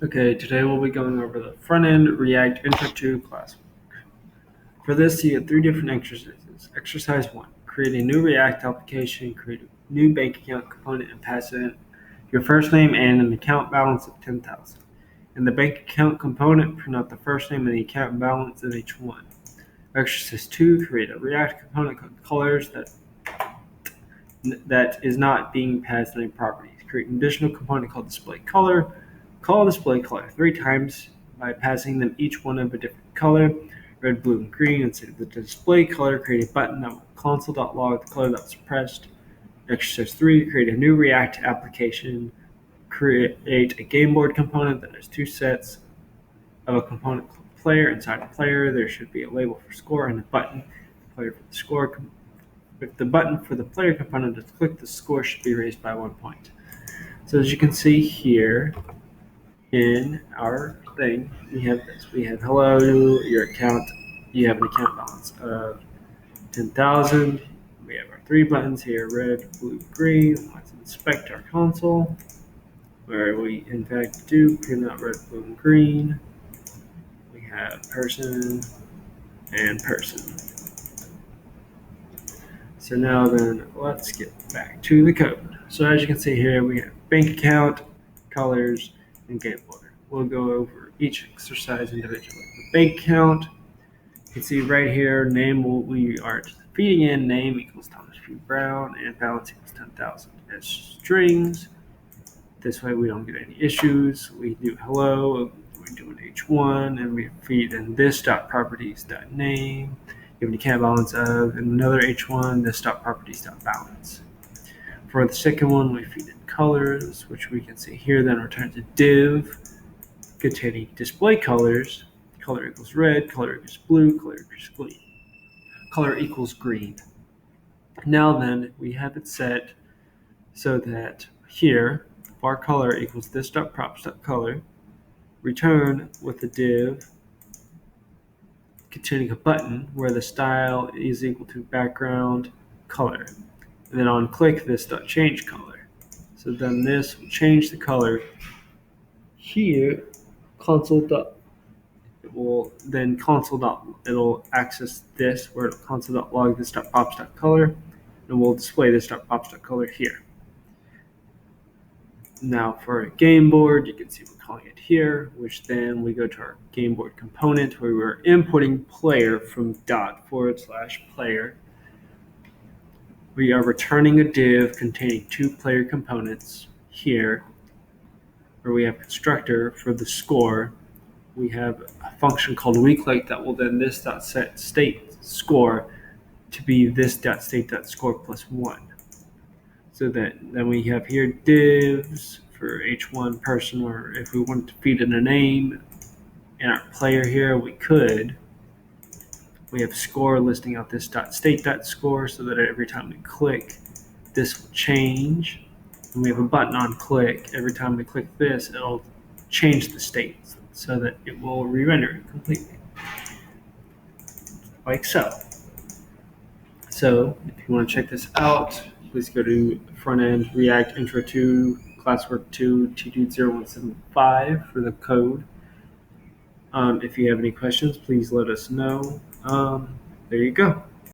Okay, today we'll be going over the front-end React-intro2 class. For this, you get 3 different exercises. Exercise 1, create a new React application, create a new bank account component, and pass in your first name and an account balance of 10,000. In the bank account component, print out the first name and the account balance in each one. Exercise 2, create a React component called colors that is not being passed any properties. Create an additional component called display color. Call display color 3 times by passing them each one of a different color, red, blue, and green. Instead of the display color, create a button that will console.log the color that was pressed. Exercise 3, create a new React application. Create a game board component that has 2 sets of a component called player. Inside a player, there should be a label for score and a button. Player for the score. If the button for the player component is clicked, the score should be raised by 1 point. So as you can see here in our thing, we have this. We have hello, your account. You have an account balance of 10,000. We have our 3 buttons here, red, blue, green. Let's inspect our console, where we in fact do print out red, blue, and green. We have person and person. So now then, let's get back to the code. So as you can see here, we have bank account, colors, and game border. We'll go over each exercise individually. The bank account, you can see right here, name we are feeding in name equals Thomas P. Brown and balance equals 10,000 as strings. This way we don't get any issues. We do hello, we do an H1, and we feed in this dot properties dot name. Give an account balance of, and another H1, this dot properties dot balance. For the second one, we feed in colors, which we can see here, then returns a div containing display colors. Color equals red, color equals blue, color equals green. Color equals green. Now then, we have it set so that here, var color equals this dot props dot color, return with a div containing a button where the style is equal to background color. And then on click this dot change color. So then this will change the color here, console dot. It'll access this where it'll console.log this dot pops dot color, and we'll display this dot pops dot color here. Now for a game board, you can see we're calling it here, which then we go to our game board component where we're importing player from dot/player. We are returning a div containing 2 player components here, where we have constructor for the score. We have a function called weClick that will then this dot set state score to be this dot state dot score plus 1. So that then we have here divs for H1 person, or if we wanted to feed in a name in our player here, we could. We have score listing out this dot state dot score so that every time we click, this will change. And we have a button on click. Every time we click this, it'll change the state so that it will re-render it completely. Like so. So if you want to check this out, please go to frontend React-intro2 classwork 2 T20175 for the code. If you have any questions, please let us know. There you go.